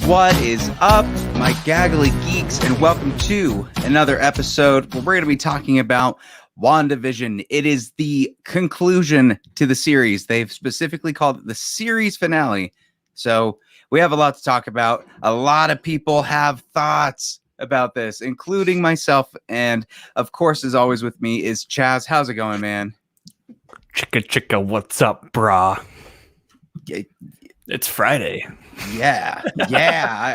What is up, my Gaggle of Geeks, and welcome to another episode where we're going to be talking about Wandavision. It is the conclusion to the series. They've specifically called it the series finale. So we have a lot to talk about. A lot of people have thoughts about this, including myself. And of course, as always with me is Chaz. How's it going, man? Chicka, what's up, brah? It's Friday. Yeah.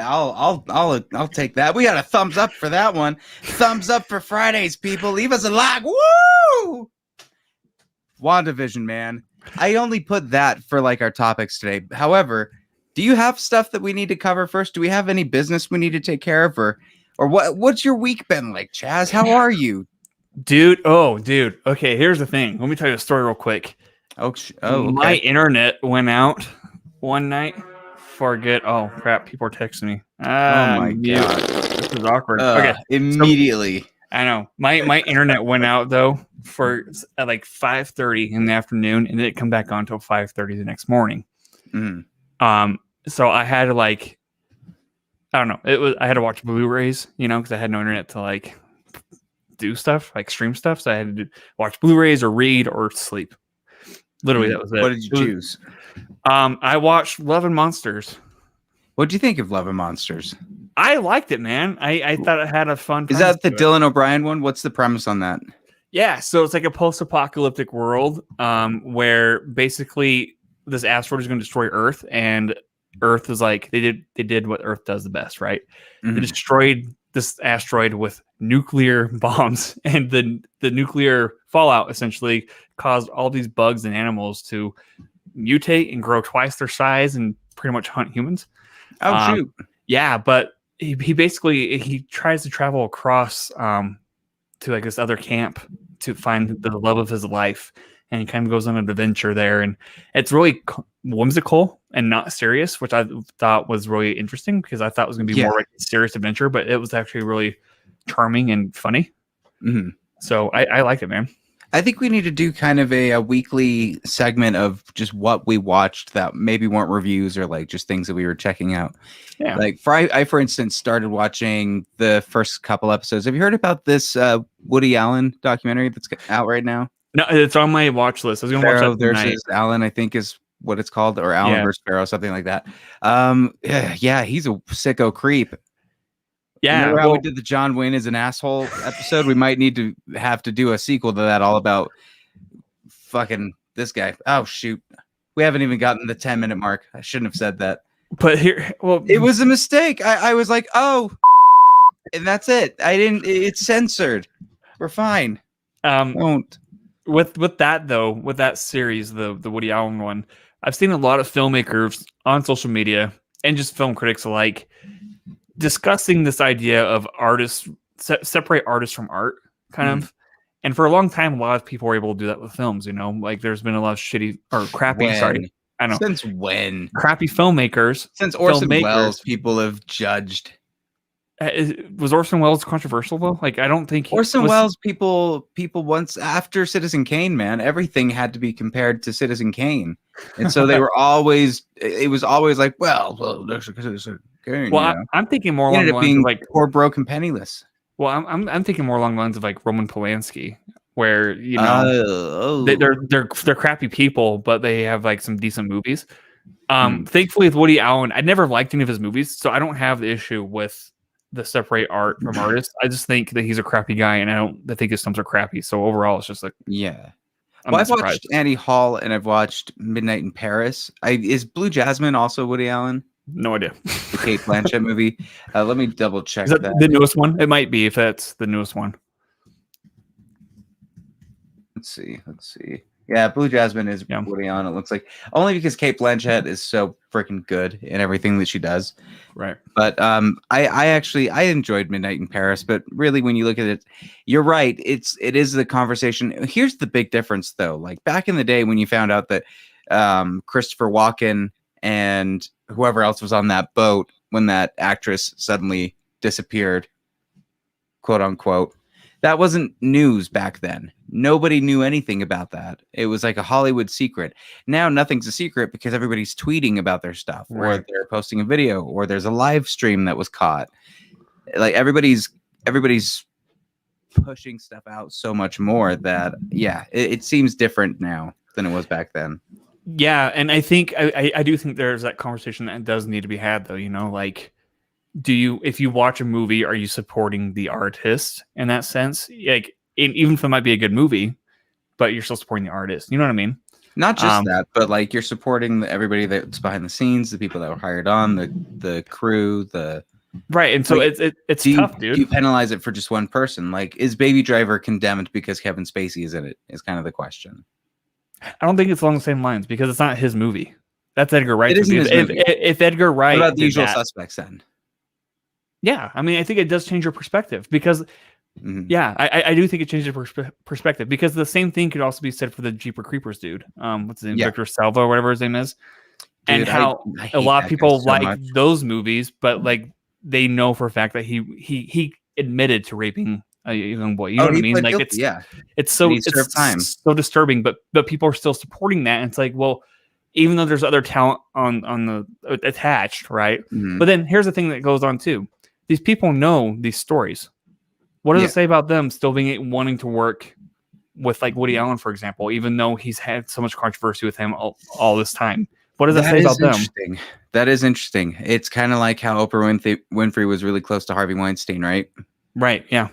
I'll take that. We got a thumbs up for that one. Thumbs up for Fridays, people. Leave us a like. Woo! WandaVision, man. I only put that for like our topics today. However, do you have stuff that we need to cover first? Do we have any business we need to take care of, or what's your week been like, Chaz? How are you, dude? Okay, here's the thing. Let me tell you a story real quick. Okay. My internet went out one night for good. Oh crap! People are texting me. Oh my god, this is awkward. Okay, immediately. So, I know my internet went out though at like 5:30 in the afternoon, and it didn't come back on until 5:30 the next morning. So I had to I had to watch Blu-rays, because I had no internet to like do stuff, like stream stuff. So I had to watch Blu-rays or read or sleep. Literally, that was it. What did you choose? I watched Love and Monsters. What do you think of Love and Monsters? I liked it, man. I thought it had a fun. Is that the Dylan O'Brien one? What's the premise on that? Yeah, so it's like a post-apocalyptic world, where basically this asteroid is going to destroy Earth, and Earth is like they did what Earth does the best, right? Mm-hmm. They destroyed this asteroid with nuclear bombs, and the nuclear fallout essentially caused all these bugs and animals to mutate and grow twice their size and pretty much hunt humans. Oh shoot! Yeah, but he basically tries to travel across to like this other camp to find the love of his life, and he kind of goes on an adventure there, and it's really whimsical and not serious, which I thought was really interesting because I thought it was going to be more like a serious adventure, but it was actually really charming and funny. Mm-hmm. So I liked it, man. I think we need to do kind of a weekly segment of just what we watched that maybe weren't reviews or like just things that we were checking out. Yeah. Like I, for instance, started watching the first couple episodes. Have you heard about this Woody Allen documentary that's out right now? No, it's on my watch list. I was going to watch that tonight. There's Allen, I think is what it's called, or Allen versus Sparrow, something like that. Yeah, he's a sicko creep. Yeah, remember how we did the John Wayne is an asshole episode? We might need to have to do a sequel to that, all about fucking this guy. Oh shoot, we haven't even gotten the 10-minute mark. I shouldn't have said that. But here, well, it was a mistake. I was like, oh, and that's it. I didn't. It's censored. We're fine. Won't. With that though, with that series, the Woody Allen one, I've seen a lot of filmmakers on social media and just film critics alike discussing this idea of artists separate artists from art, kind of. And for a long time, a lot of people were able to do that with films. Like there's been a lot of shitty or crappy. Sorry, I know. Since when? Crappy filmmakers. Since Orson Welles, people have judged. Was Orson Welles controversial though? Like I don't think Orson Welles. People once after Citizen Kane, man, everything had to be compared to Citizen Kane, and so they were always. It was always like, well, there's Citizen Kane. Well, I'm thinking more along the lines of like poor, broke, and penniless. Well, I'm thinking more along the lines of like Roman Polanski, where they're crappy people, but they have like some decent movies. Thankfully, with Woody Allen, I never liked any of his movies, so I don't have the issue with the separate art from artists. I just think that he's a crappy guy, and I think his films are crappy. So overall, it's just like I've watched Annie Hall and I've watched Midnight in Paris. Is Blue Jasmine also Woody Allen? No idea. The Kate Blanchett movie. Let me double check. Is that the newest one? It might be if that's the newest one. Let's see. Yeah, Blue Jasmine is Woody Allen. It looks like only because Kate Blanchett is so freaking good in everything that she does. Right. But I enjoyed Midnight in Paris. But really, when you look at it, you're right. It is the conversation. Here's the big difference, though. Like back in the day when you found out that Christopher Walken and whoever else was on that boat when that actress suddenly disappeared, quote unquote, That wasn't news back then. Nobody knew anything about that. It was like a Hollywood secret. Now nothing's a secret because everybody's tweeting about their stuff, or they're posting a video, or there's a live stream that was caught. Like everybody's pushing stuff out so much more that it seems different now than it was back then. Yeah, and I think I do think there's that conversation that does need to be had, though. You know, like, if you watch a movie, are you supporting the artist in that sense? Like, even if it might be a good movie, but you're still supporting the artist. You know what I mean? Not just that, but like you're supporting everybody that's behind the scenes, the people that were hired on, the crew, right. And so like, it's tough, dude. Do you penalize it for just one person? Like, is Baby Driver condemned because Kevin Spacey is in it? Is kind of the question. I don't think it's along the same lines because it's not his movie. That's Edgar Wright's movie. If Edgar Wright, what about The Usual Suspects then? Yeah, I mean, I think it does change your perspective because, I do think it changes your perspective because the same thing could also be said for the Jeepers Creepers dude. What's his name? Victor Salva, or whatever his name is. Dude, and how I a lot of people like those movies, but like they know for a fact that he admitted to raping a young boy. You know what I mean? Like guilty, it's so disturbing, but people are still supporting that. And it's like, well, even though there's other talent on the attached, right? Mm-hmm. But then here's the thing that goes on too. These people know these stories. What does it say about them still wanting to work with like Woody Allen, for example, even though he's had so much controversy with him all this time? What does that say about them? That is interesting. It's kind of like how Oprah Winfrey was really close to Harvey Weinstein, right? Right. Yeah.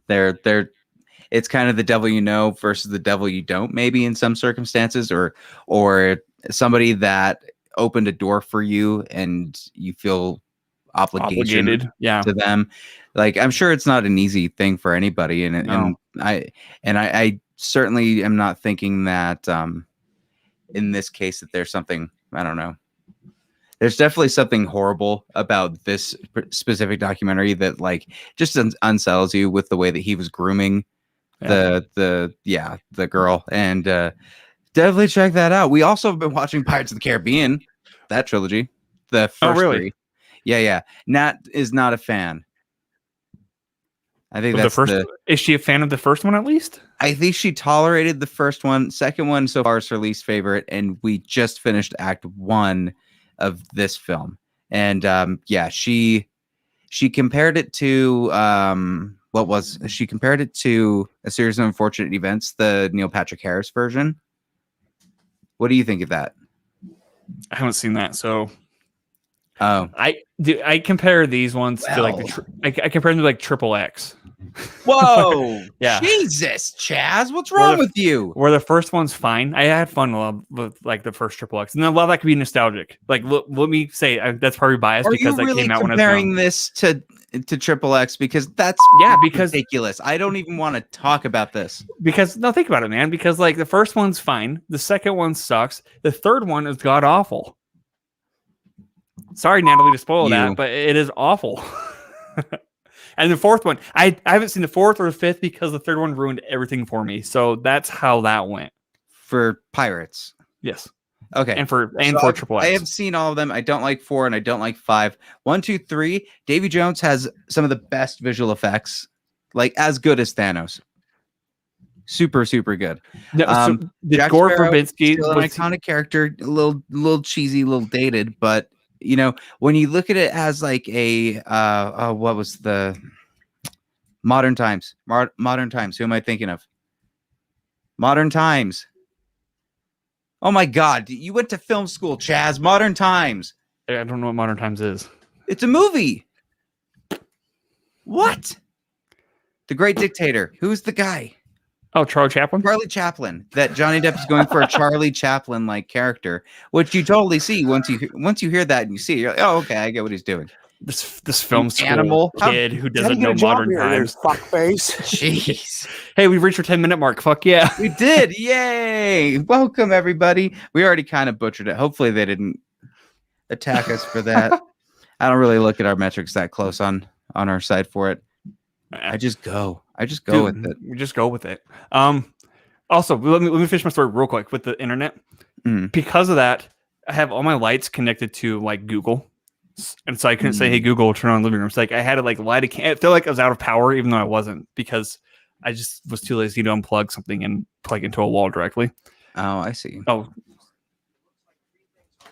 It's kind of the devil you know versus the devil you don't, maybe in some circumstances, or somebody that opened a door for you and you feel obligated to them. Like, I'm sure it's not an easy thing for anybody, and I certainly am not thinking that in this case that there's something, I don't know. There's definitely something horrible about this specific documentary that like just unsettles you with the way that he was grooming the girl, and definitely check that out. We also have been watching Pirates of the Caribbean, that trilogy, the first three. Yeah. Nat is not a fan. I think that's the first. Is she a fan of the first one at least? I think she tolerated the first one. Second one so far is her least favorite, and we just finished Act 1 of this film, and she compared it to she compared it to A Series of Unfortunate Events, the Neil Patrick Harris version. What do you think of that? I haven't seen that, so I compare these ones to like I compare them to like XXX. Whoa! Yeah, Jesus, Chaz, what's wrong with you? Where the first one's fine. I had fun with like the first XXX, and a lot of that could be nostalgic. Like, let me say that's probably biased because that came out when I was comparing this to XXX because that's ridiculous. I don't even want to talk about this because think about it, man. Because like the first one's fine, the second one sucks, the third one is god awful. Sorry, Natalie, to spoil that, but it is awful. And the fourth one, I haven't seen the fourth or the fifth because the third one ruined everything for me. So that's how that went. For Pirates. Yes. Okay. And for XXX. I have seen all of them. I don't like 4 and I don't like 5. 1, 2, 3. Davy Jones has some of the best visual effects. Like as good as Thanos. Super, super good. No, so Gore Verbinski was an iconic character, a little cheesy, a little dated, but you know, when you look at it as like a what was the Modern Times? Modern Times. Who am I thinking of? Modern Times. Oh my God! You went to film school, Chaz. Modern Times. I don't know what Modern Times is. It's a movie. What? The Great Dictator. Who's the guy? Oh, Charlie Chaplin? Charlie Chaplin. That Johnny Depp is going for a Charlie Chaplin-like character, which you totally see once you hear that and you see it, you're like, oh, okay, I get what he's doing. This film school kid who doesn't know modern times. Fuckface. Jeez. Hey, we've reached our 10-minute mark. Fuck yeah. We did. Yay. Welcome, everybody. We already kind of butchered it. Hopefully they didn't attack us for that. I don't really look at our metrics that close on our side for it. I just go with it. We just go with it. Also, let me finish my story real quick with the internet. Because of that, I have all my lights connected to like Google, and so I couldn't say, "Hey Google, turn on living room." It's like I had to like light a I feel like I was out of power, even though I wasn't, because I just was too lazy to unplug something and plug into a wall directly. Oh, I see. Oh,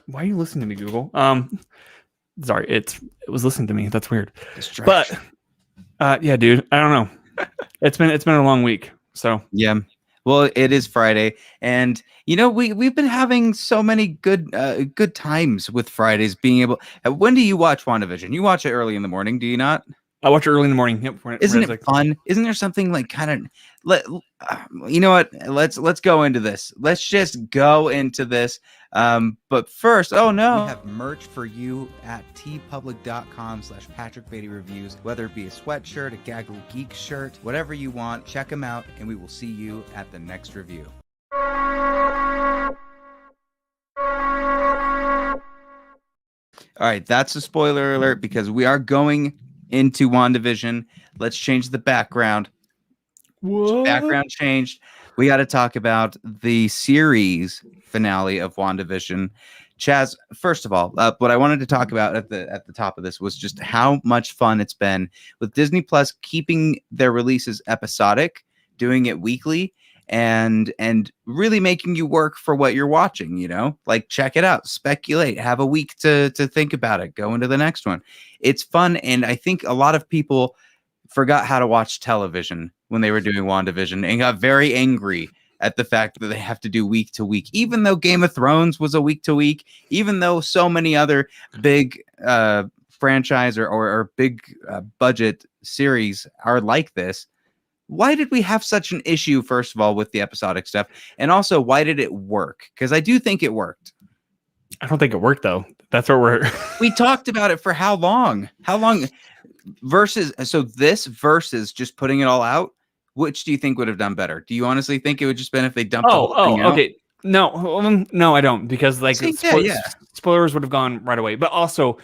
why are you listening to me, Google? Sorry, it was listening to me. That's weird. Distraction. But yeah, dude, I don't know. It's been a long week. So yeah. Well, it is Friday, and we've been having so many good times with Fridays. Being able, when do you watch WandaVision? You watch it early in the morning, do you not? I watch it early in the morning. Yep. Isn't it fun? Isn't there something like kind of you know what? Let's go into this. Let's just go into this. But first, we have merch for you at tpublic.com/Patrick Beatty Reviews. Whether it be a sweatshirt, a Gaggle of Geeks shirt, whatever you want, check them out, and we will see you at the next review. All right, that's a spoiler alert because we are going into WandaVision. Let's change the background. What? Background changed. We got to talk about the series finale of WandaVision. Chaz, first of all, what I wanted to talk about at the top of this was just how much fun it's been with Disney Plus keeping their releases episodic, doing it weekly, and really making you work for what you're watching. Like check it out, speculate, have a week to think about it, go into the next one. It's fun, and I think a lot of people forgot how to watch television when they were doing WandaVision and got very angry at the fact that they have to do week to week, even though Game of Thrones was a week to week, even though so many other big franchise or big budget series are like this. Why did we have such an issue, first of all, with the episodic stuff? And also, why did it work? Because I do think it worked. I don't think it worked, though. That's what we talked about it for how long? How long versus just putting it all out? Which do you think would have done better? Do you honestly think it would just been if they dumped the whole thing out? Okay. No, I don't, because spoilers would have gone right away. But also,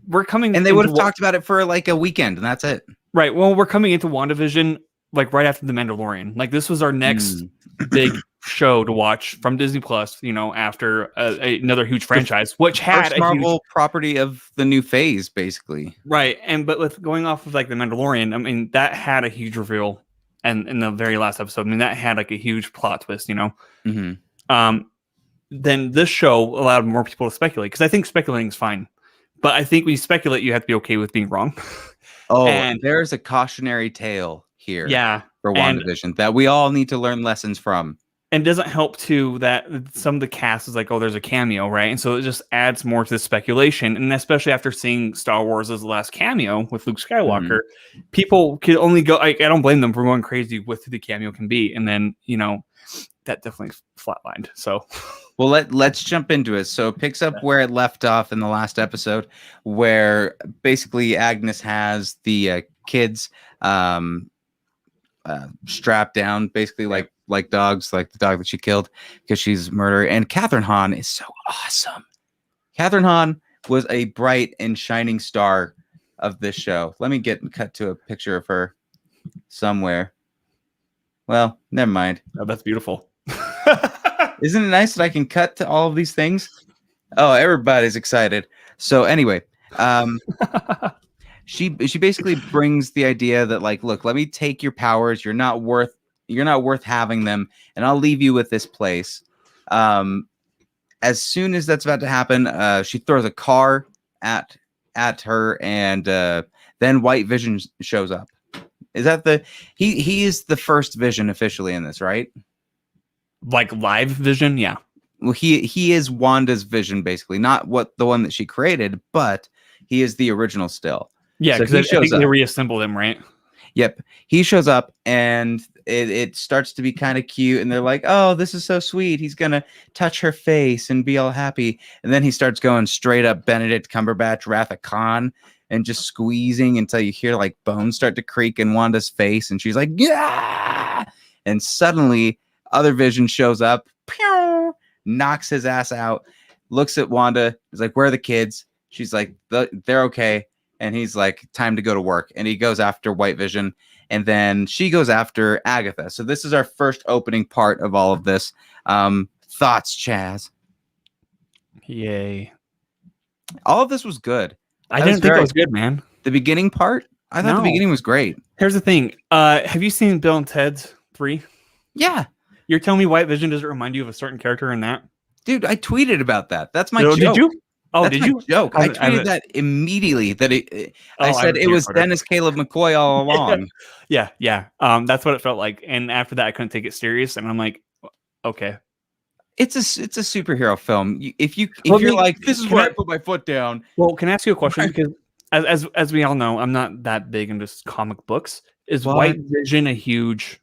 we're coming and they would have talked about it for like a weekend, and that's it. Right. Well, we're coming into WandaVision like right after The Mandalorian. Like this was our next big show to watch from Disney Plus. After another huge franchise, which had a Marvel property of the new phase, basically. Right. But with going off of like The Mandalorian, I mean that had a huge reveal, and in the very last episode, I mean that had like a huge plot twist. Then this show allowed more people to speculate, because I think speculating is fine, but I think when you speculate, you have to be okay with being wrong. And there's a cautionary tale here. Yeah. For WandaVision that we all need to learn lessons from. And it doesn't help too that some of the cast is like, oh, there's a cameo, right? And so it just adds more to the speculation. And especially after seeing Star Wars as the last cameo with Luke Skywalker, people could only go, I don't blame them for going crazy with who the cameo can be. And then, that definitely flatlined. So, well, let's jump into it. So it picks up where it left off in the last episode, where basically Agnes has the kids strapped down, basically like dogs, like the dog that she killed because she's a murderer. And Catherine Hahn is so awesome. Catherine Hahn was a bright and shining star of this show. Let me cut to a picture of her somewhere. Well, never mind. Oh, that's beautiful. Isn't it nice that I can cut to all of these things? Oh, everybody's excited. So anyway, she basically brings the idea that like, look, let me take your powers. You're not worth having them, and I'll leave you with this place. As soon as that's about to happen, she throws a car at her, and then White Vision shows up. Is that he is the first Vision officially in this, right? Like live Vision, yeah. Well, he is Wanda's Vision, basically, not the one that she created, but he is the original still. Yeah, because I think they reassembled him, right? Yep. He shows up, and it starts to be kind of cute, and they're like, oh, this is so sweet. He's going to touch her face and be all happy. And then he starts going straight up Benedict Cumberbatch, Wrath of Khan, and just squeezing until you hear like bones start to creak in Wanda's face, and she's like, yeah! And suddenly, other Vision shows up, pew, knocks his ass out, looks at Wanda, is like, where are the kids? She's like, they're okay. And he's like, time to go to work. And he goes after White Vision. And then she goes after Agatha. So this is our first opening part of all of this. Thoughts, Chaz? Yay. All of this was good. I didn't think it was good, man. The beginning part I thought the beginning was great. Here's the thing. Have you seen Bill and Ted's 3? Yeah. You're telling me White Vision doesn't remind you of a certain character in that? Dude, I tweeted about that. That's my joke. Did you? Oh, That's did my you? joke. I tweeted that immediately. I said it was Dennis Caleb McCoy all along. Yeah. That's what it felt like. And after that, I couldn't take it serious. And I'm like, okay. It's a superhero film. If you're like, this is where I put my foot down. Well, can I ask you a question? Because as we all know, I'm not that big into comic books. Is White Vision a huge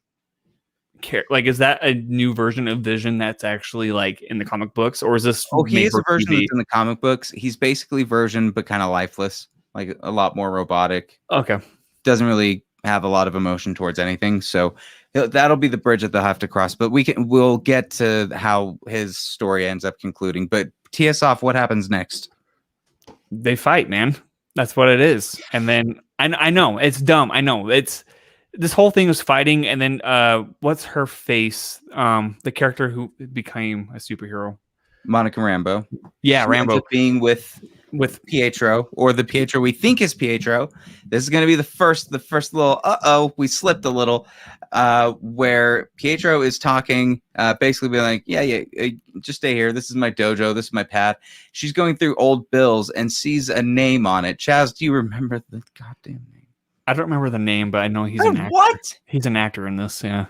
like, is that a new version of Vision that's actually like in the comic books, or is this? Oh, he is a version that's in the comic books. He's basically Version, but kind of lifeless, like a lot more robotic. Okay, doesn't really have a lot of emotion towards anything, so that'll be the bridge that they'll have to cross. But we'll get to how his story ends up concluding. But tee us off. What happens next? They fight, man. That's what it is. And then I know it's dumb. I know it's. This whole thing was fighting, and then what's her face? The character who became a superhero, Monica Rambeau. Yeah, Rambeau being with Pietro, or the Pietro we think is Pietro. This is going to be the first little we slipped a little, where Pietro is talking, basically being like, yeah, just stay here. This is my dojo. This is my pad. She's going through old bills and sees a name on it. Chaz, do you remember the goddamn name? I don't remember the name, but I know he's an actor. What? He's an actor in this, yeah.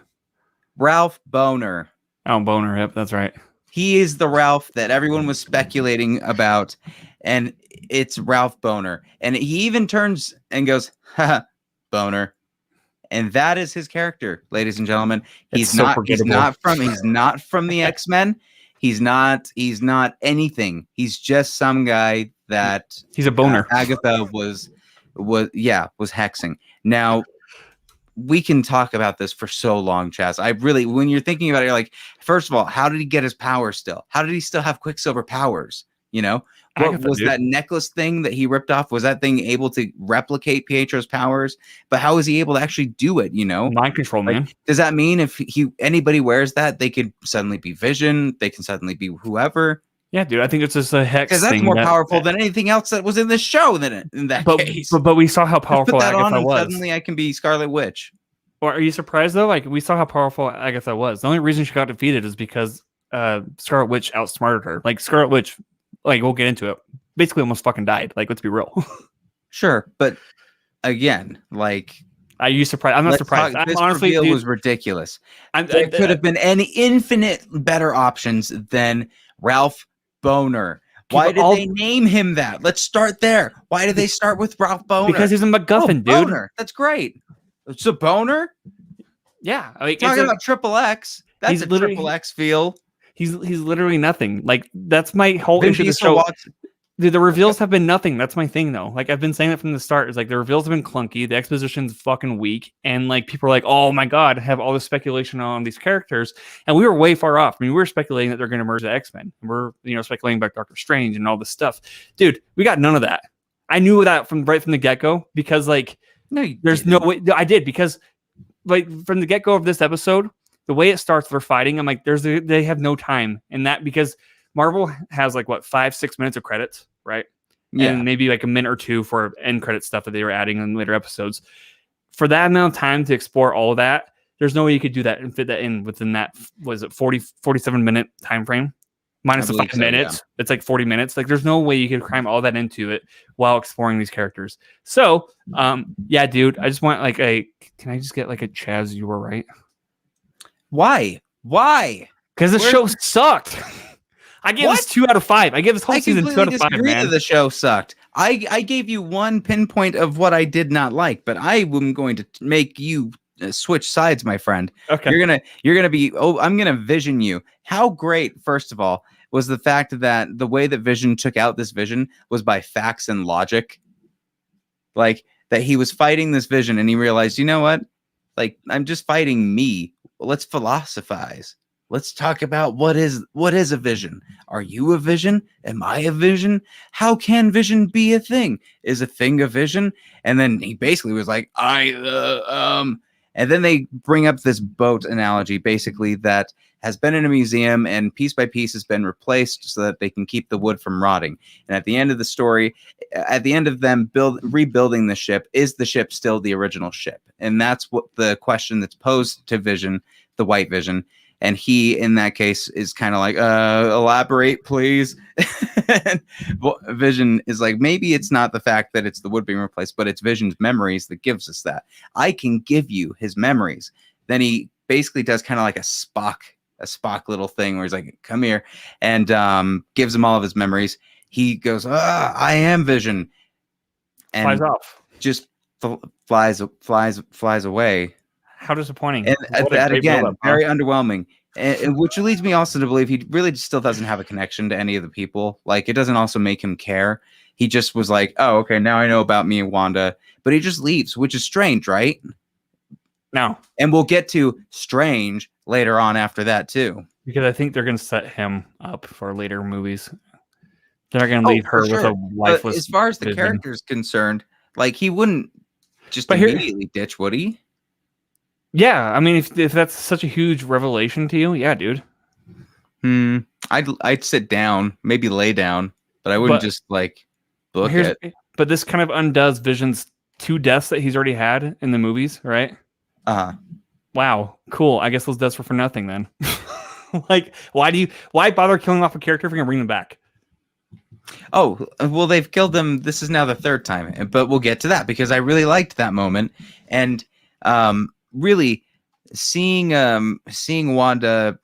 Ralph Boner. Oh, Boner, yep, that's right. He is the Ralph that everyone was speculating about, and it's Ralph Boner. And he even turns and goes, haha, Boner. And that is his character, ladies and gentlemen. He's not from the X-Men. He's not anything. He's just some guy that he's a boner. Agatha was hexing. Now, we can talk about this for so long, Chaz. When you're thinking about it, you're like, first of all, how did he get his powers still? How did he still have Quicksilver powers? You know, what was that necklace thing that he ripped off? Was that thing able to replicate Pietro's powers? But how was he able to actually do it? You know, mind control, man. Does that mean if anybody wears that, they could suddenly be Vision? They can suddenly be whoever? Yeah, dude, I think it's just a hex. Because that's more powerful than anything else that was in this show. In that case, but we saw how powerful Agatha was. Suddenly, I can be Scarlet Witch. Or are you surprised though? Like, we saw how powerful Agatha was. The only reason she got defeated is because Scarlet Witch outsmarted her. Like, Scarlet Witch, like, we'll get into it, basically almost fucking died. Like, let's be real. Sure, but again, like, are you surprised? I'm not surprised. This honestly, reveal was ridiculous. There could have been any infinite better options than Ralph Boner. Why did they name him that? Let's start there. Why did they start with Ralph Boner? Because he's a MacGuffin, dude. Boner. That's great. It's a boner. Yeah, like, talking about Triple X. That's a Triple X feel. He's literally nothing. Like, that's my whole issue of the show. Dude, the reveals have been nothing. That's my thing, though. Like, I've been saying that from the start. It's like the reveals have been clunky. The exposition's fucking weak. And, like, people are like, oh, my God, have all this speculation on these characters. And we were way far off. I mean, we were speculating that they're going to merge the X-Men. We're, speculating about Doctor Strange and all this stuff. Dude, we got none of that. I knew that right from the get-go because, like, there's no way. I did because, like, from the get-go of this episode, the way it starts, they're fighting. I'm like, they have no time in that because Marvel has, like, what, 5-6 minutes of credits, right? Yeah. And maybe like a minute or two for end credit stuff that they were adding in later episodes. For that amount of time to explore all of that, there's no way you could do that and fit that in within that, was it 47 minute time frame? Minus the 5 minutes. Yeah. It's like 40 minutes. Like, there's no way you could cram all that into it while exploring these characters. So, yeah, dude, I just want like can I just get like a Chaz, you were right? Why? Because the show sucked. I gave this 2 out of 5. I gave this whole season 2 out of 5, man. The show sucked. I gave you one pinpoint of what I did not like, but I am going to make you switch sides, my friend. Okay. You're gonna be. Oh, I'm gonna Vision you. How great, first of all, was the fact that the way that Vision took out this Vision was by facts and logic. Like, that he was fighting this Vision and he realized, you know what? Like, I'm just fighting me. Let's philosophize. Let's talk about what is a vision. Are you a vision? Am I a vision? How can vision be a thing? Is a thing a vision? And then he basically was like, And then they bring up this boat analogy, basically, that has been in a museum and piece by piece has been replaced so that they can keep the wood from rotting. And at the end of the story, at the end of them rebuilding the ship, is the ship still the original ship? And that's what the question that's posed to Vision, the White Vision. And he, in that case, is kind of like, elaborate, please. And Vision is like, maybe it's not the fact that it's the wood being replaced, but it's Vision's memories that gives us that. I can give you his memories. Then he basically does kind of like a Spock little thing where he's like, come here, and gives him all of his memories. He goes, I am Vision. And flies off. Just flies away. How disappointing. And that again, very underwhelming. And which leads me also to believe he really still doesn't have a connection to any of the people. Like, it doesn't also make him care. He just was like, oh, okay, now I know about me and Wanda. But he just leaves, which is strange, right? No. And we'll get to strange later on after that, too. Because I think they're going to set him up for later movies. They're not going to leave her with a lifeless. But as far as the character is concerned, like, he wouldn't just immediately ditch, would he? Yeah, I mean, if that's such a huge revelation to you, yeah, dude. I'd sit down, maybe lay down, but I wouldn't just like book it. But this kind of undoes Vision's 2 deaths that he's already had in the movies, right? Wow, cool. I guess those deaths were for nothing then. Like, why bother killing off a character if you're gonna bring them back? Oh, well, they've killed them. This is now the 3rd time, but we'll get to that because I really liked that moment. And really seeing Wanda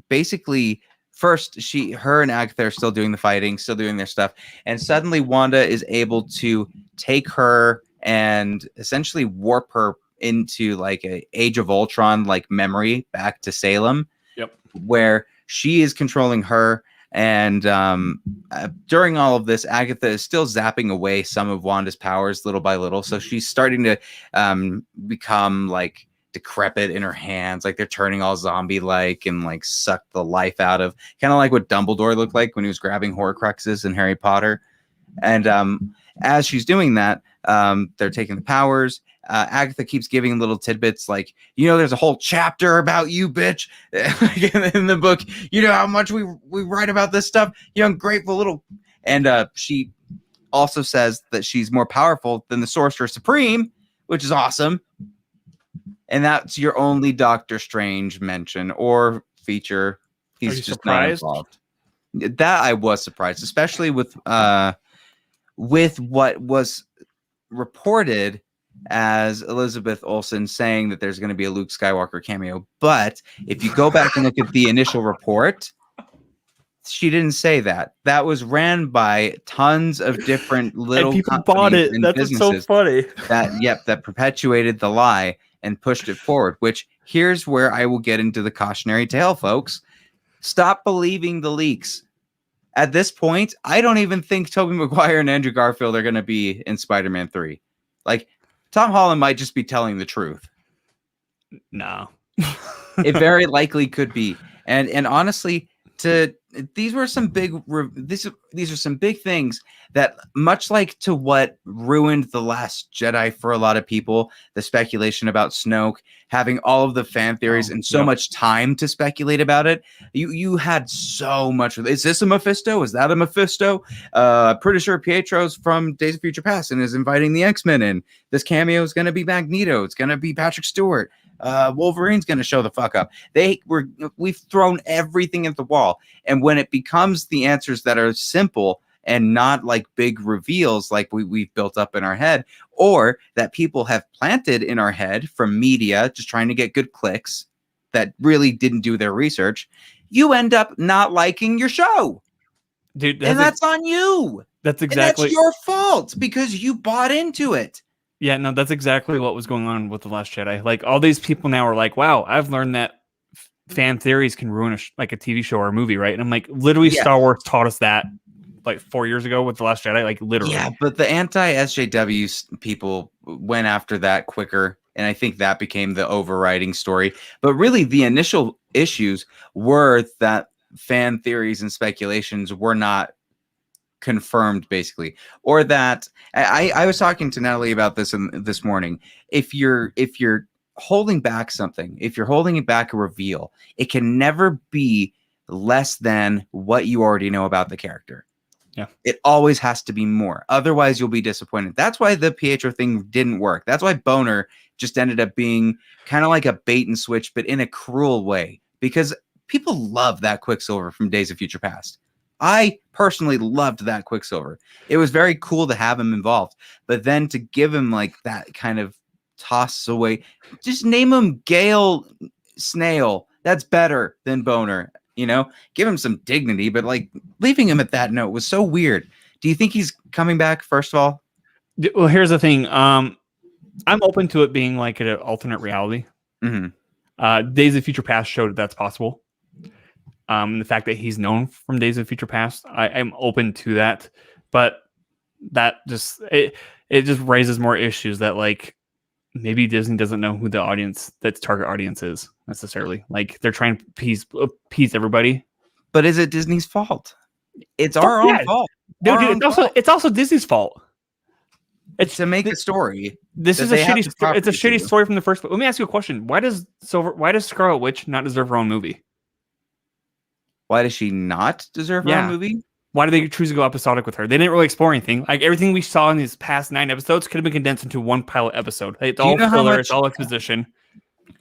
basically first her and Agatha are still doing the fighting, still doing their stuff, and suddenly Wanda is able to take her and essentially warp her into like a Age of Ultron like memory back to Salem. Yep. Where she is controlling her. And during all of this, Agatha is still zapping away some of Wanda's powers little by little. So she's starting to become like decrepit in her hands, like they're turning all zombie-like and like suck the life out of, kind of like what Dumbledore looked like when he was grabbing Horcruxes in Harry Potter. And as she's doing that, they're taking the powers. Agatha keeps giving little tidbits like, there's a whole chapter about you, bitch, in the book. You know how much we write about this stuff, you ungrateful little. And she also says that she's more powerful than the Sorcerer Supreme, which is awesome. And that's your only Doctor Strange mention or feature. He's just surprised? Not involved. That I was surprised, especially with what was reported as Elizabeth Olsen saying that there's going to be a Luke Skywalker cameo. But if you go back and look at the initial report, she didn't say that. That was ran by tons of different little and people bought it. That's so funny. That perpetuated the lie and pushed it forward, which here's where I will get into the cautionary tale, folks. Stop believing the leaks. At this point, I don't even think Tobey Maguire and Andrew Garfield are going to be in Spider-Man 3. Like, Tom Holland might just be telling the truth. No. It very likely could be. And honestly, these are some big things that, much like to what ruined The Last Jedi for a lot of people, the speculation about Snoke, having all of the fan theories and so much time to speculate about it. You had so much. Is this a Mephisto? Is that a Mephisto? Pretty sure Pietro's from Days of Future Past and is inviting the X-Men in. This cameo is going to be Magneto. It's going to be Patrick Stewart. Wolverine's going to show the fuck up. We've thrown everything at the wall. And when it becomes the answers that are simple and not like big reveals like we've built up in our head, or that people have planted in our head from media just trying to get good clicks that really didn't do their research, you end up not liking your show. Dude, that's on you. That's exactly. And that's your fault because you bought into it. Yeah, no, that's exactly what was going on with The Last Jedi. Like, all these people now are like, wow, I've learned that fan theories can ruin a TV show or a movie, right? And I'm like, literally, Star Wars taught us that like 4 years ago with The Last Jedi, like literally. Yeah, but the anti-SJW people went after that quicker, and I think that became the overriding story. But really, the initial issues were that fan theories and speculations were not confirmed, basically, or that I was talking to Natalie about this this morning. If you're holding back something, if you're holding it back a reveal, it can never be less than what you already know about the character. Yeah. It always has to be more. Otherwise, you'll be disappointed. That's why the Pietro thing didn't work. That's why Boner just ended up being kind of like a bait and switch, but in a cruel way, because people love that Quicksilver from Days of Future Past. I personally loved that Quicksilver. It was very cool to have him involved, but then to give him like that kind of toss away, just name him Gale Snail. That's better than Boner. You know, give him some dignity, but like leaving him at that note was so weird. Do you think he's coming back? First of all, well, here's the thing. I'm open to it being like an alternate reality. Mm-hmm. Days of Future Past showed that's possible. The fact that he's known from Days of Future Past, I'm open to that, but that just it just raises more issues that like maybe Disney doesn't know who the audience, that's target audience is necessarily. Like they're trying to appease everybody. But is it Disney's fault? It's our own fault. Dude, it's also Disney's fault. It's to make a story. This is a shitty story. It's a shitty story from the first. But let me ask you a question. Why does Scarlet Witch not deserve her own movie? Why does she not deserve her own movie? Why do they choose to go episodic with her? They didn't really explore anything. Like everything we saw in these past 9 episodes could have been condensed into one pilot episode. It's all filler. It's all exposition.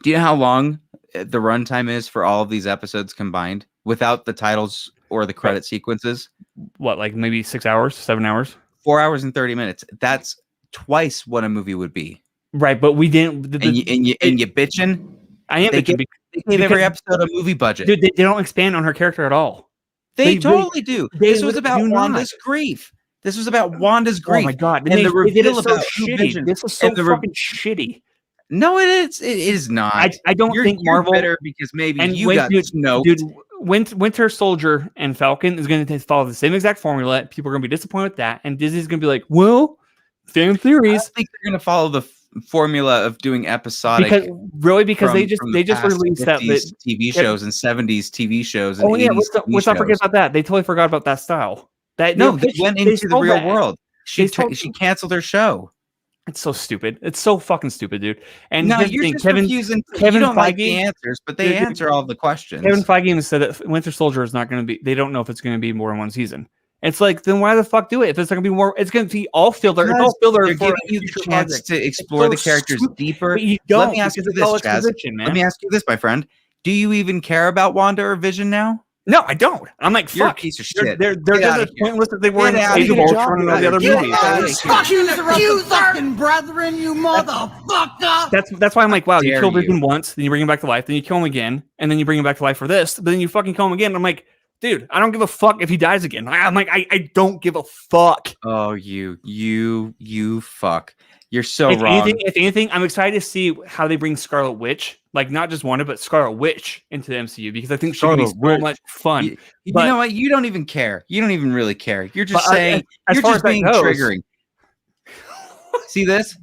Do you know how long the runtime is for all of these episodes combined without the titles or the credit sequences? What, like maybe 6 hours, 7 hours? 4 hours and 30 minutes. That's twice what a movie would be. Right, but we didn't. And you bitching? I am bitching. They gave every episode a movie budget. Dude, they don't expand on her character at all. They totally do. This was about Wanda's grief. This was about Wanda's grief. Oh my god! And the reveal about shitty. This is so fucking shitty. No, it is. It is not. I don't think Marvel better because maybe you got snowed. Dude, Winter Soldier and Falcon is going to follow the same exact formula. People are going to be disappointed with that, and Disney's going to be like, "Well, fan theories." I think they're going to follow the formula of doing episodic because they just released that TV shows and 70s TV shows and let's not forget about that. They totally forgot about that style. They went into the real world. She canceled her show. It's so stupid. It's so fucking stupid, dude. And no, you're just confusing. Kevin, you don't like the answers, but they answer all the questions. Kevin Feige said that Winter Soldier is not going to be. They don't know if it's going to be more than one season. It's like, then why the fuck do it? If it's not going to be more, it's going to be all filler. It's all filler. They're giving you the chance to explore the characters deeper. But you don't. Let me ask you this, Chaz. Let me ask you this, my friend. Do you even care about Wanda or Vision now? No, I don't. I'm like, you're fuck. A piece of shit. They're just as pointless as they were in Age of Ultron and all the other movies. You fucking brethren, you motherfucker! That's why I'm like, wow, you kill Vision once, then you bring him back to life, then you kill him again, and then you bring him back to life for this, but then you fucking kill him again. I'm like, dude, I don't give a fuck if he dies again. I'm like, I don't give a fuck. Oh, you fuck. You're so wrong. If anything, I'm excited to see how they bring Scarlet Witch, like not just Wanda, but Scarlet Witch into the MCU, because I think she'll be so much fun. You know what? You don't even care. You don't even really care. You're just saying, you're just being triggering. See this?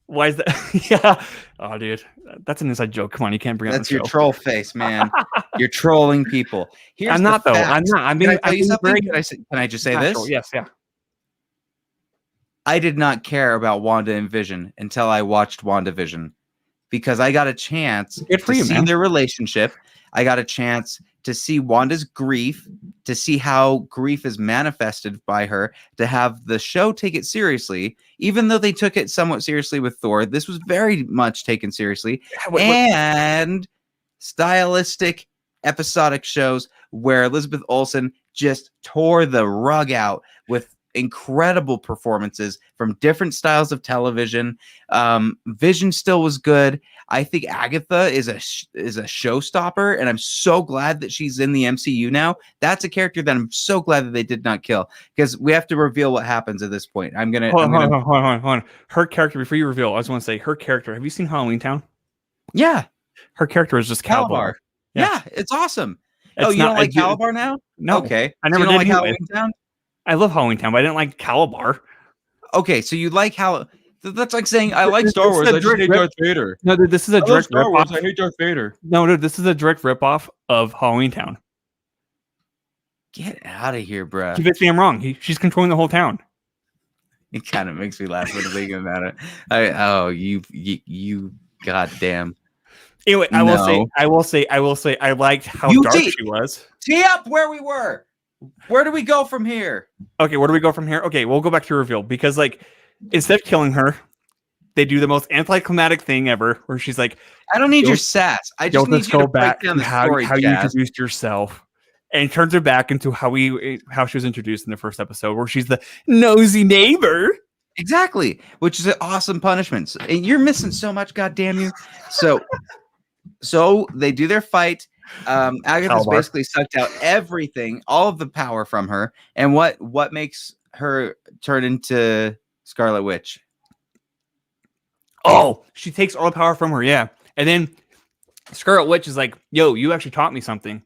Why is that? Yeah. Oh, dude, that's an inside joke. Come on, you can't bring up. That's your troll face, man. You're trolling people. I'm not though. I'm not. I'm being. Can I just say this? Sure. Yes. Yeah. I did not care about Wanda and Vision until I watched WandaVision, because I got a chance to see their relationship. I got a chance to see Wanda's grief, to see how grief is manifested by her, to have the show take it seriously, even though they took it somewhat seriously with Thor. This was very much taken seriously. And stylistic episodic shows where Elizabeth Olsen just tore the rug out with incredible performances from different styles of television. Vision still was good. I think Agatha is a showstopper, and I'm so glad that she's in the MCU now. That's a character that I'm so glad that they did not kill, because we have to reveal what happens at this point. Hold on. Her character, before you reveal, I just want to say her character. Have you seen Halloween Town? Yeah, her character is just Calabar. Yeah, it's awesome. You don't like Calabar now? No. Okay. I never did like Halloween Town. I love Halloween Town, but I didn't like Calabar. Okay, so you like that's like saying I like Star Wars. I just hate Darth Vader. No, dude, this is a direct ripoff. I hate Darth Vader. No, dude, this is a direct ripoff of Halloween Town. Get out of here, bro. Convince me I'm wrong. She's controlling the whole town. It kind of makes me laugh when I think about it. You God damn. Anyway, I will say, I liked how dark she was. Tee up where we were. Where do we go from here? Okay, where do we go from here? Okay, we'll go back to reveal because, like, instead of killing her, they do the most anticlimactic thing ever, where she's like, "I don't need your sass. I just need you to break down the story, how you introduced yourself." And turns her back into how she was introduced in the first episode, where she's the nosy neighbor. Exactly, which is an awesome punishment. And you're missing so much, goddamn you. So they do their fight. Agatha's basically sucked out everything, all of the power from her. And what makes her turn into Scarlet Witch? Oh, she takes all the power from her, yeah. And then Scarlet Witch is like, "Yo, you actually taught me something.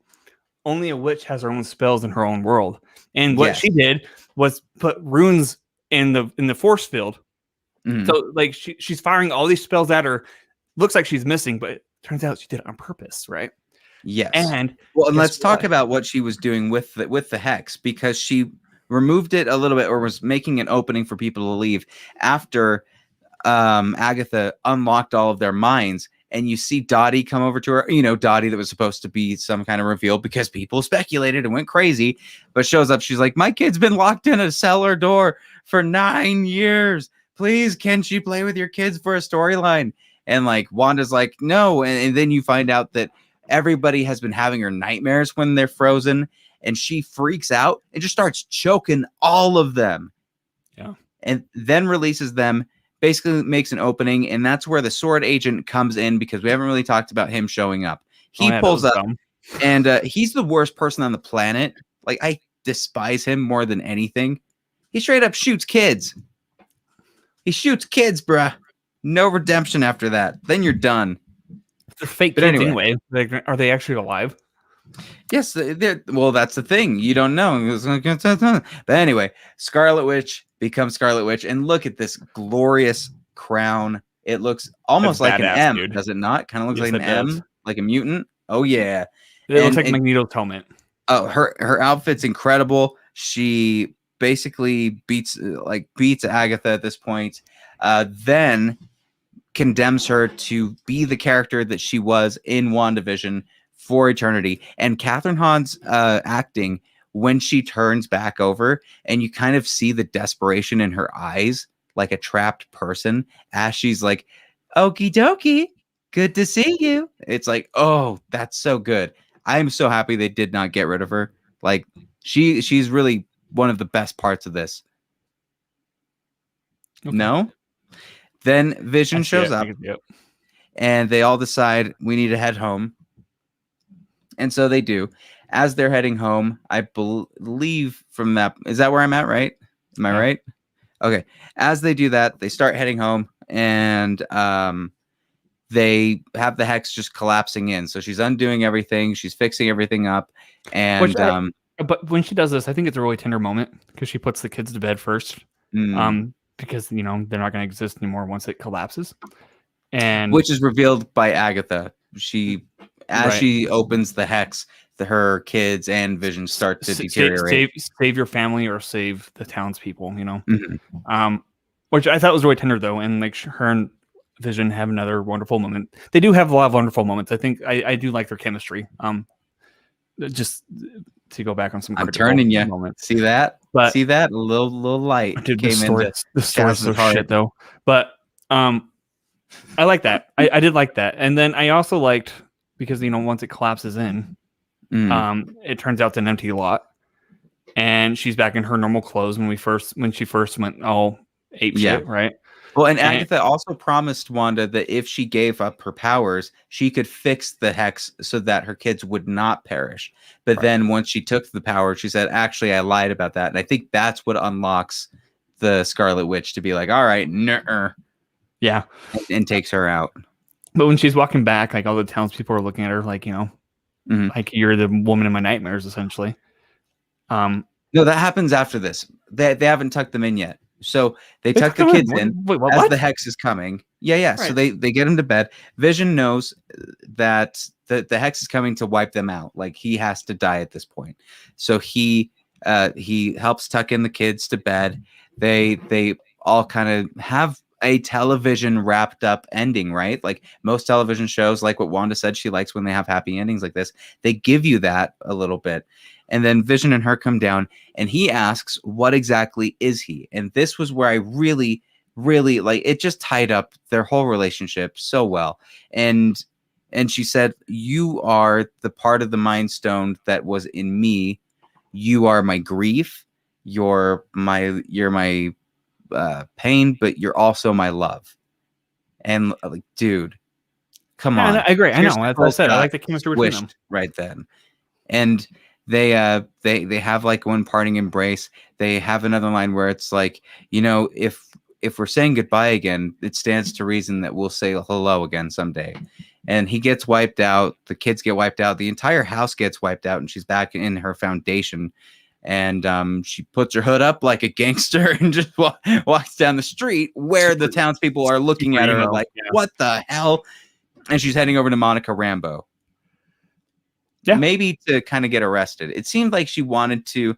Only a witch has her own spells in her own world." And what she did was put runes in the force field. Mm-hmm. So like she's firing all these spells at her. Looks like she's missing, but it turns out she did it on purpose, right? Yes. And let's talk about what she was doing with the hex, because she removed it a little bit, or was making an opening for people to leave after Agatha unlocked all of their minds. And you see Dottie come over to her, Dottie that was supposed to be some kind of reveal because people speculated and went crazy, but shows up. She's like, "My kid's been locked in a cellar door for 9 years. Please, can she play with your kids for a storyline?" And like Wanda's like, "No." And then you find out that everybody has been having her nightmares when they're frozen, and she freaks out and just starts choking all of them. Yeah. And then releases them. Basically makes an opening, and that's where the sword agent comes in, because we haven't really talked about him showing up. He pulls up, and he's the worst person on the planet. Like, I despise him more than anything. He straight up shoots kids. He shoots kids, bruh. No redemption after that. Then you're done. They're fake kids anyway. Are they actually alive? Yes. Well, that's the thing. You don't know. But anyway, Scarlet Witch becomes Scarlet Witch, and look at this glorious crown. It looks almost like an M, dude. Does it not? Kind of looks like an M, like a mutant. Oh yeah, it looks like Magneto's helmet. Oh, her outfit's incredible. She basically beats Agatha at this point. Then condemns her to be the character that she was in WandaVision for eternity. And Catherine Hahn's acting, when she turns back over, and you kind of see the desperation in her eyes, like a trapped person, as she's like, "Okie dokie, good to see you." It's like, oh, that's so good. I'm so happy they did not get rid of her. Like, she's really one of the best parts of this. Okay. No? Then Vision shows up, and they all decide we need to head home. And so they do. As they're heading home, I believe from that, is that where I'm at, right? Am I right? Okay. As they do that, they start heading home, and they have the hex just collapsing in. So she's undoing everything. She's fixing everything up. And but when she does this, I think it's a really tender moment, because she puts the kids to bed first. Because they're not going to exist anymore once it collapses. And which is revealed by Agatha. She opens the hex, her kids and Vision start to deteriorate. Save your family or save the townspeople, Mm-hmm. Which I thought was really tender, though, and like her and Vision have another wonderful moment. They do have a lot of wonderful moments. I think I do like their chemistry. Just to go back on some. I'm turning you. Moments. See that? But see that little light came into the story's so shit, though. But I like that. I did like that, and then I also liked, because once it collapses in. It turns out it's an empty lot, and she's back in her normal clothes when she first went all ape shit, right? Well, and Agatha also promised Wanda that if she gave up her powers, she could fix the hex so that her kids would not perish. But then once she took the power, she said, "Actually, I lied about that." And I think that's what unlocks the Scarlet Witch to be like, "All right, yeah," and takes her out. But when she's walking back, like all the townspeople are looking at her, like like you're the woman in my nightmares, essentially. No, that happens after this. They haven't tucked them in yet. So they tuck the kids in as the hex is coming. Yeah. Right. So they get them to bed. Vision knows that the hex is coming to wipe them out. Like, he has to die at this point. So he helps tuck in the kids to bed. They all kind of have a television wrapped up ending, right? Like most television shows, like what Wanda said, she likes when they have happy endings like this. They give you that a little bit. And then Vision and her come down and he asks, what exactly is he? And this was where I really, really like it just tied up their whole relationship so well. And she said, you are the part of the Mind Stone that was in me. You are my grief. You're my pain, but you're also my love. And like, dude, come on. I agree. I know. That's what I said. I like the chemistry between them right then. And they have like one parting embrace. They have another line where it's like, if we're saying goodbye again, it stands to reason that we'll say hello again someday. And he gets wiped out. The kids get wiped out. The entire house gets wiped out, and she's back in her foundation. And she puts her hood up like a gangster and just walks down the street where the townspeople are looking at her like, what the hell? And she's heading over to Monica Rambeau. Yeah. Maybe to kind of get arrested. It seemed like she wanted to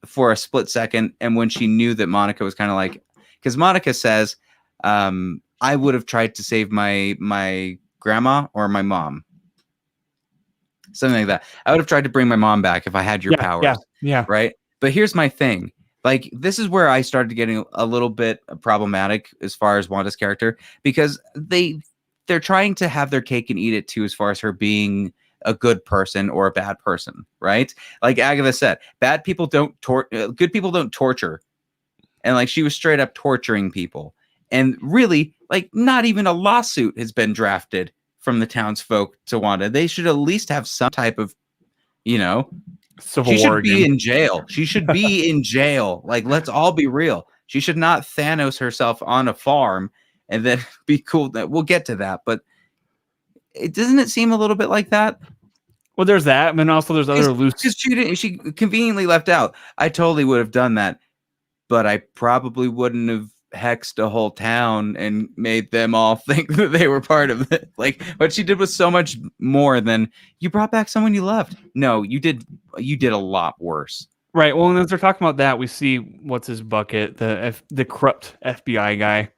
for a split second. And when she knew that Monica was kind of like, because Monica says, I would have tried to save my grandma or my mom. Something like that. I would have tried to bring my mom back if I had your powers. Yeah. Right. But here's my thing. Like, this is where I started getting a little bit problematic as far as Wanda's character, because they're trying to have their cake and eat it too, as far as her being a good person or a bad person. Right. Like Agatha said, bad people don't good people don't torture. And like, she was straight up torturing people. And really, like, not even a lawsuit has been drafted from the townsfolk to Wanda. They should at least have some type of, Civil War. She should be in jail. She should be in jail. Like, let's all be real. She should not Thanos herself on a farm and then be cool. We'll get to that, but doesn't it seem a little bit like that? Well, there's that, and also there's other loose. She conveniently left out. I totally would have done that, but I probably wouldn't have hexed a whole town and made them all think that they were part of it. Like, what she did was so much more than you brought back someone you loved. No, you did a lot worse. Right. Well, and as they're talking about that, we see what's his bucket, the corrupt FBI guy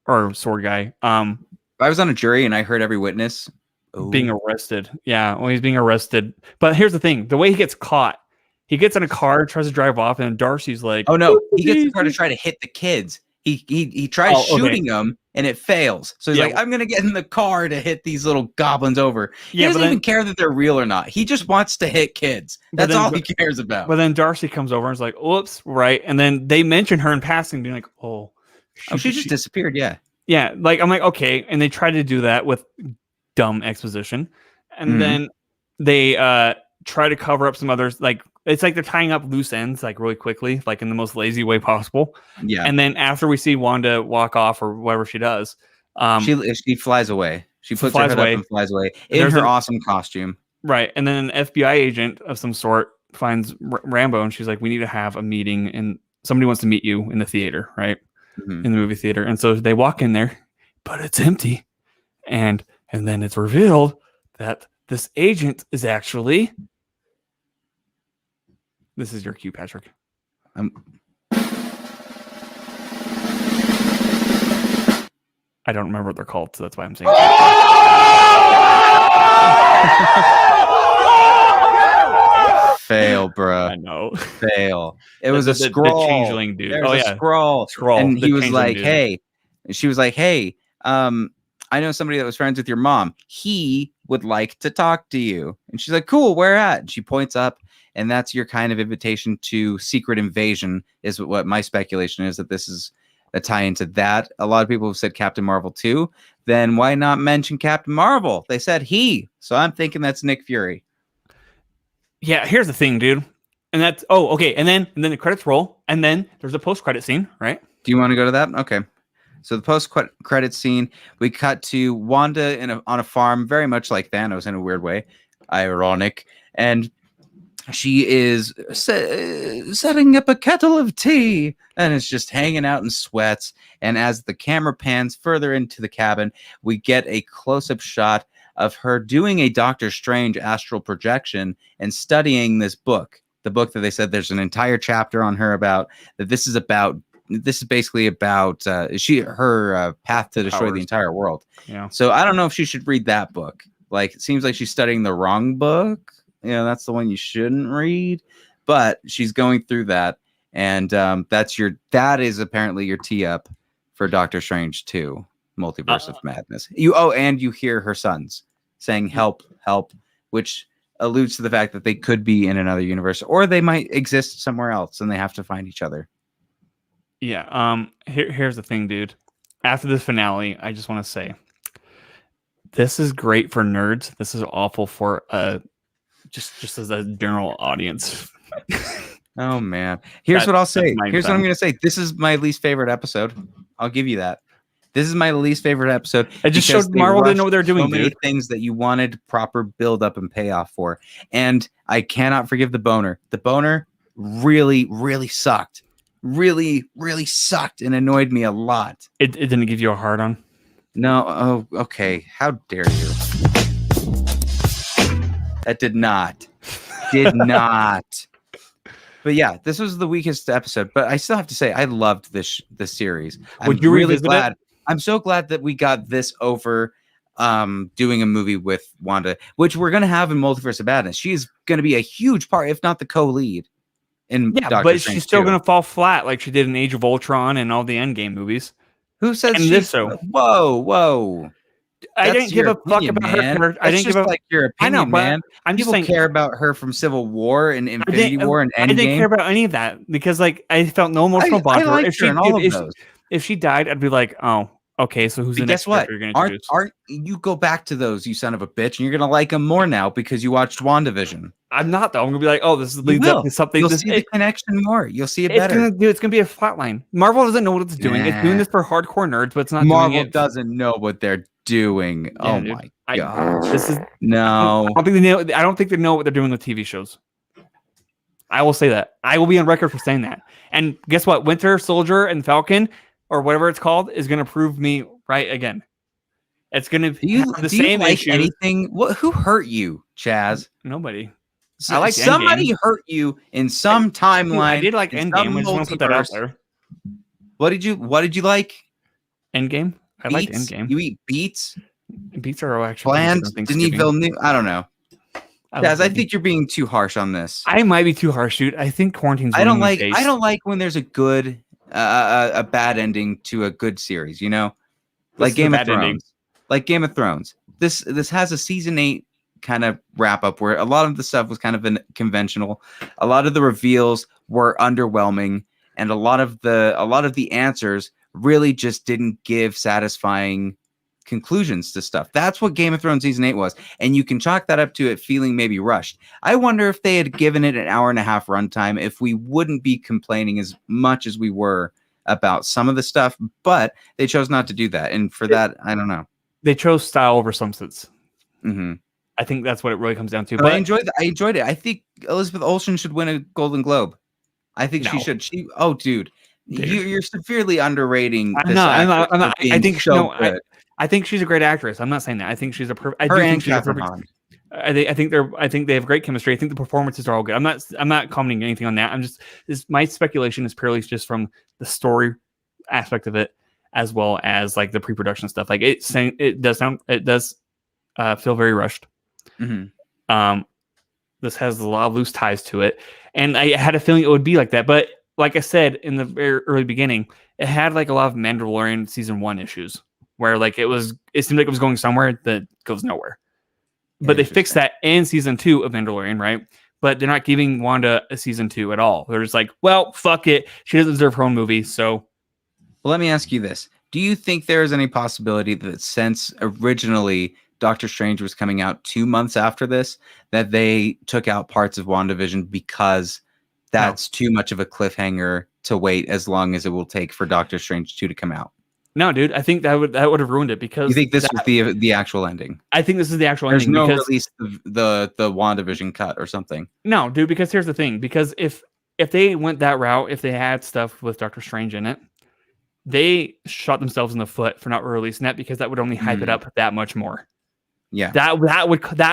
or sword guy. I was on a jury and I heard every witness being arrested. Yeah, well, he's being arrested. But here's the thing: the way he gets caught, he gets in a car, tries to drive off, and Darcy's like, "Oh no!" He gets in the car to try to hit the kids. He tries shooting them and it fails. So he's like, I'm going to get in the car to hit these little goblins over. He doesn't even care that they're real or not. He just wants to hit kids. That's all he cares about. But then Darcy comes over and is like, oops, right. And then they mention her in passing being like, she just disappeared. Yeah. Yeah. Like, I'm like, okay. And they try to do that with dumb exposition. And then they try to cover up some others. Like, it's like they're tying up loose ends like really quickly, like in the most lazy way possible. Yeah. And then after we see Wanda walk off or whatever she does, she flies away. She puts her head up and flies away in her awesome costume. Right. And then an FBI agent of some sort finds Rambeau and she's like, we need to have a meeting and somebody wants to meet you in the theater, right? In the movie theater. And so they walk in there, but it's empty. And then it's revealed that this agent is actually... This is your cue, Patrick. I don't remember what they're called, so that's why I'm saying. Fail, bruh. I know. Fail. It was a scroll. The changeling dude. A scroll. And he was like, dude. hey. And she was like, hey, I know somebody that was friends with your mom. He would like to talk to you. And she's like, cool, where at? And she points up. And that's your kind of invitation to Secret Invasion is what my speculation is, that this is a tie into that. A lot of people have said Captain Marvel too. Then why not mention Captain Marvel? They said he. So I'm thinking that's Nick Fury. Yeah, here's the thing, dude. And that's okay. And then the credits roll, and then there's a post-credit scene, right? Do you want to go to that? Okay. So the post-credit scene, we cut to Wanda on a farm, very much like Thanos in a weird way. Ironic. And she is setting up a kettle of tea and it's just hanging out in sweats. And as the camera pans further into the cabin, we get a close-up shot of her doing a Doctor Strange astral projection and studying this book. The book that they said there's an entire chapter on her about, that this is about this is basically about her path to destroy the entire world. Yeah. So I don't know if she should read that book. Like, it seems like she's studying the wrong book. That's the one you shouldn't read. But she's going through that, and that is apparently your tee up for Doctor Strange 2, Multiverse of Madness. And you hear her sons saying "help, help," which alludes to the fact that they could be in another universe, or they might exist somewhere else, and they have to find each other. Yeah. Here's the thing, dude. After this finale, I just want to say, this is great for nerds. This is awful for just as a general audience. Oh man. Here's what I'll say. Here's what I'm going to say. This is my least favorite episode. I'll give you that. This is my least favorite episode. It just showed Marvel didn't know what they're doing. So many things that you wanted proper build up and payoff for. And I cannot forgive the boner. The boner really, really sucked. Really, really sucked and annoyed me a lot. It didn't give you a hard on? No. Oh, okay. How dare you? That did not. Did not. But yeah, this was the weakest episode. But I still have to say, I loved this series. Would you really glad? I'm so glad that we got this over doing a movie with Wanda, which we're gonna have in Multiverse of Madness. She's gonna be a huge part, if not the co-lead. But she's still gonna fall flat like she did in Age of Ultron and all the Endgame movies. Who says and this? So whoa. I didn't give a fuck about her. I didn't give a like your opinion, I know, man. I'm just People saying, care about her from Civil War and Infinity War and Endgame. I didn't care about any of that because, like, I felt no emotional bond to her. If she died, I'd be like, oh, okay. So who's the next character you're gonna introduce? Aren't you go back to those, you son of a bitch, and you're gonna like them more now because you watched WandaVision. I'm not though. I'm gonna be like, oh, this leads up to something. You'll see the connection more. You'll see it better. It's gonna be a flatline. Marvel doesn't know what it's doing. It's doing this for hardcore nerds, but it's not. Marvel doesn't know what they're doing. Yeah, oh dude. My god! This is no. I don't think they know what they're doing with TV shows. I will say that. I will be on record for saying that. And guess what? Winter Soldier and Falcon, or whatever it's called, is going to prove me right again. It's going to be the same issue. Anything? Who hurt you, Chaz? Nobody. I like somebody hurt you in some timeline. I did like Endgame. I just want to put that out there. What did you like? Endgame. I like Endgame. You eat beets? Beets are actually bland. Denis Villeneuve. I don't know. Chaz, I think you're being too harsh on this. I might be too harsh, dude. I think quarantine's. I don't like when there's a good, a bad ending to a good series. You know, like Game of Thrones. Ending. Like Game of Thrones. This has a season 8 kind of wrap up where a lot of the stuff was kind of conventional. A lot of the reveals were underwhelming, and a lot of the answers really just didn't give satisfying conclusions to stuff. That's what Game of Thrones season 8 was, and you can chalk that up to it feeling maybe rushed. I wonder if they had given it an hour and a half runtime, if we wouldn't be complaining as much as we were about some of the stuff, but they chose not to do that, and for that, I don't know. They chose style over substance. Mm-hmm. I think that's what it really comes down to. But I enjoyed it. I think Elizabeth Olsen should win a Golden Globe. I think she should. Dude. You're severely underrating. I'm not. I think so. I think she's a great actress. I'm not saying that. I think she's a perfect. I think they have great chemistry. I think the performances are all good. I'm not commenting anything on that. My speculation is purely just from the story aspect of it, as well as like the pre-production stuff. Like it does feel very rushed. Mm-hmm. This has a lot of loose ties to it, and I had a feeling it would be like that. But like I said in the very early beginning, it had like a lot of Mandalorian season 1 issues where like it seemed like it was going somewhere that goes nowhere. But they fixed that in season 2 of Mandalorian, right? But they're not giving Wanda a season 2 at all. They're just like, well, fuck it. She doesn't deserve her own movie. So well, let me ask you this. Do you think there is any possibility that since originally Doctor Strange was coming out 2 months after this, that they took out parts of WandaVision because that's too much of a cliffhanger to wait as long as it will take for Doctor Strange 2 to come out? No, dude. I think that would have ruined it because you think this was the actual ending. I think this is the actual ending. There's no release of the WandaVision cut or something. No, dude. Because here's the thing. Because if they went that route, if they had stuff with Doctor Strange in it, they shot themselves in the foot for not releasing that because that would only hype it up that much more. Yeah, that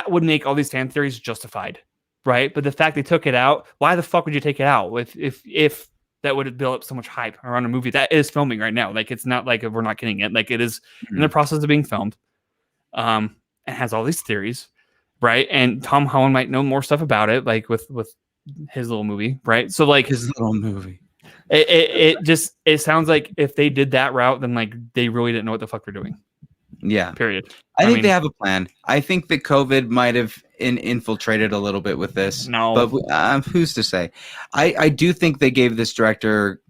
would make all these fan theories justified, right? But the fact they took it out, why the fuck would you take it out? If that would build up so much hype around a movie that is filming right now. Like, it's not like we're not getting it. Like, it is in the process of being filmed. And has all these theories, right? And Tom Holland might know more stuff about it, like with his little movie, right? So like his little movie. It sounds like if they did that route, then like they really didn't know what the fuck they're doing. Yeah. Period. I think they have a plan. I think that COVID might have infiltrated a little bit with this. No. But who's to say? I do think they gave this director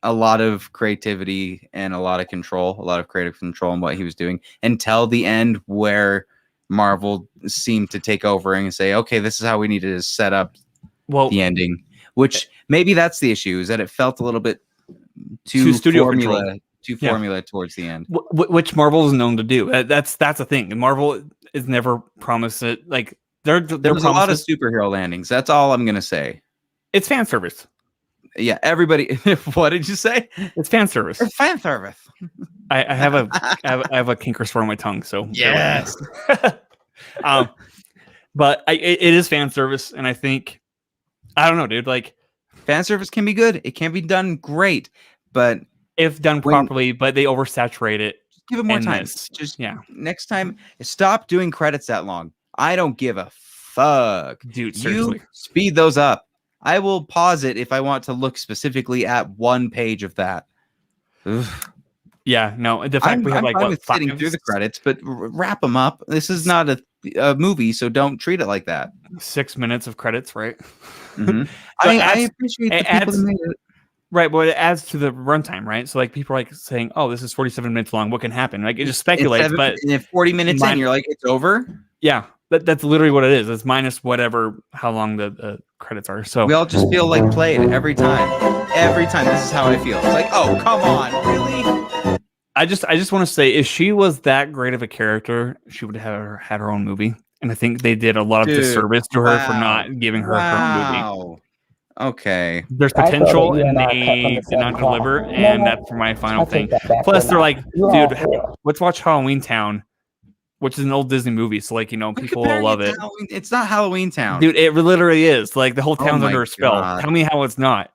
a lot of creativity and a lot of control, a lot of creative control in what he was doing until the end where Marvel seemed to take over and say, okay, this is how we need to set up the ending, which maybe that's the issue, is that it felt a little bit too studio formula. Control. Too formula towards the end, which Marvel is known to do. That's a thing. Marvel is never promised it. Like there was a lot of superhero landings. That's all I'm gonna say. It's fan service. Yeah, everybody. What did you say? It's fan service. It's fan service. I have a kinker sore on my tongue. So yes. But it is fan service, and I think I don't know, dude. Like fan service can be good. It can be done great, but if done properly, but they oversaturate it. Just give it more time. Next time, stop doing credits that long. I don't give a fuck. Dude, seriously. You speed those up. I will pause it if I want to look specifically at one page of that. Ugh. Yeah, no. The fact we have like what, sitting through the credits, but wrap them up. This is not a movie, so don't treat it like that. 6 minutes of credits, right? Mm-hmm. I appreciate the people that made it. Right, but it adds to the runtime, right? So like people are like saying, "Oh, this is 47 minutes long. What can happen?" Like it just speculates. But if 40 minutes in, you're like, "It's over." Yeah, that's literally what it is. It's minus whatever how long the credits are. So we all just feel like played every time. Every time, this is how I feel. It's like, "Oh, come on, really?" I just want to say, if she was that great of a character, she would have had her own movie. And I think they did a lot of disservice to her for not giving her her own movie. Okay. There's potential and they did not deliver, and that's for my final thing. Plus, they're like, dude, let's watch Halloween Town, which is an old Disney movie, so like, you know, people will love it. It's not Halloween Town. Dude, it literally is. Like the whole town's under a spell. God. Tell me how it's not.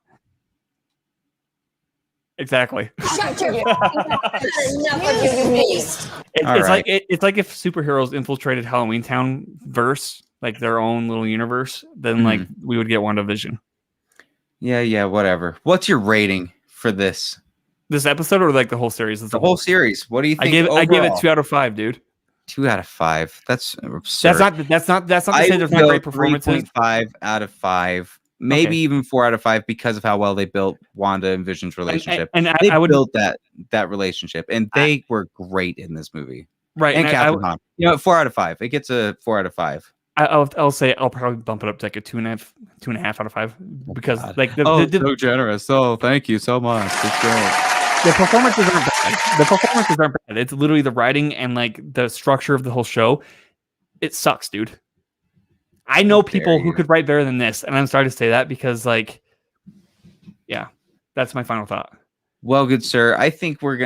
Exactly. Shut your it's like if superheroes infiltrated Halloween Town verse, like their own little universe, then like we would get WandaVision. Yeah, whatever. What's your rating for this episode, or like the whole series? The whole series. What do you think? I give it 2 out of 5, dude. 2 out of 5. That's absurd. That's not to say there's not great performances. 3.5 out of 5. Maybe even 4 out of 5 because of how well they built Wanda and Vision's relationship. And I would build that relationship, and they were great in this movie. Right. And Catherine Hahn. You know, 4 out of 5. It gets a 4 out of 5. I'll say I'll probably bump it up to like a 2.5 out of 5 because like so generous. Oh, thank you so much. It's great. The performances aren't bad. It's literally the writing and like the structure of the whole show. It sucks, dude. I know people who could write better than this, and I'm sorry to say that because like, yeah, that's my final thought. Well, good sir, I think we're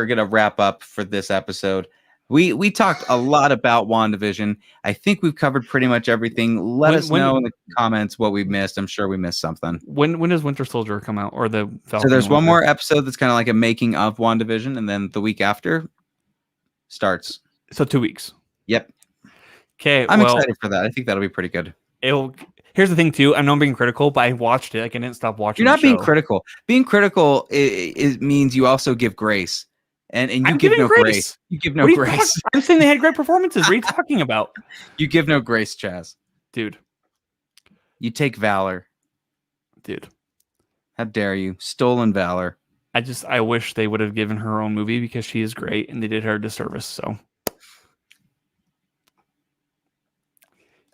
gonna wrap up for this episode. We talked a lot about WandaVision. I think we've covered pretty much everything. Let us know in the comments what we missed. I'm sure we missed something. When does Winter Soldier come out, or the Falcon? So there's one more episode that's kind of like a making of WandaVision, and then the week after starts. So 2 weeks. Yep. Okay, I'm excited for that. I think that'll be pretty good. Here's the thing too. I know I'm being critical, but I watched it. Like I didn't stop watching. You're not being critical. Being critical means you also give grace. And you give no grace. You give no grace. I'm saying they had great performances. What are you talking about? You give no grace, Chaz. Dude. You take valor. Dude. How dare you? Stolen valor. I wish they would have given her own movie because she is great and they did her a disservice. So.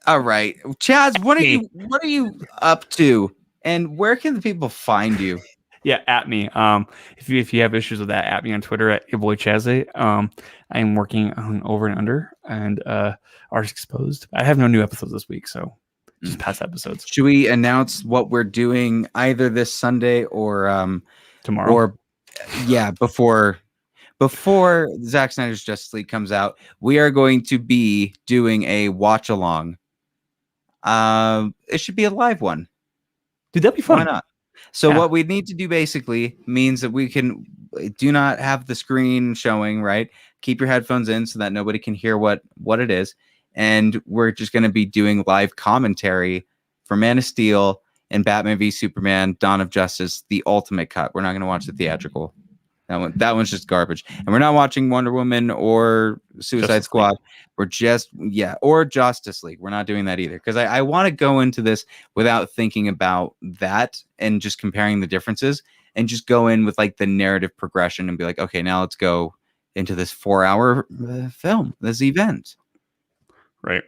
All right. Chaz, what are you up to? And where can the people find you? Yeah, at me. If you have issues with that, at me on Twitter at your boy Chaz. I am working on Over and Under and Arts Exposed. I have no new episodes this week, so just past episodes. Should we announce what we're doing either this Sunday or tomorrow? Or before Zack Snyder's Justice League comes out, we are going to be doing a watch along. It should be a live one. Dude, that'd be fun. Why not? So Yeah. what we need to do basically means that we do not have the screen showing, right? Keep your headphones in so that nobody can hear what it is. And we're just going to be doing live commentary for Man of Steel and Batman v Superman, Dawn of Justice, the ultimate cut. We're not going to watch the theatrical. That one's just garbage. And we're not watching Wonder Woman or Suicide Squad. We're just, or Justice League. We're not doing that either. Because I want to go into this without thinking about that and just comparing the differences and just go in with like the narrative progression and be like, okay, now let's go into this 4-hour film, this event. Right.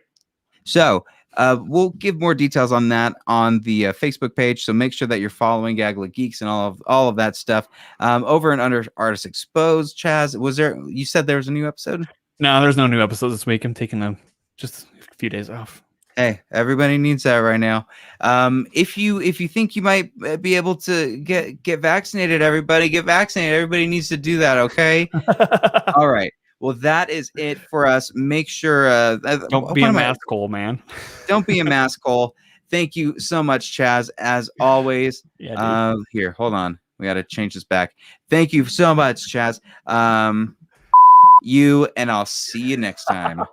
So we'll give more details on that on the Facebook page. So make sure that you're following Gaggle of Geeks and all of that stuff. Over and under Artists Exposed, Chaz, you said there was a new episode? No, there's no new episodes this week. I'm taking just a few days off. Hey, everybody needs that right now. If you think you might be able to get vaccinated, everybody get vaccinated. Everybody needs to do that. Okay. All right. Well, that is it for us. Make sure don't be a mask hole, man. Don't be a mask hole. Thank you so much, Chaz, as always. Yeah, here, hold on. We got to change this back. Thank you so much, Chaz. And I'll see you next time.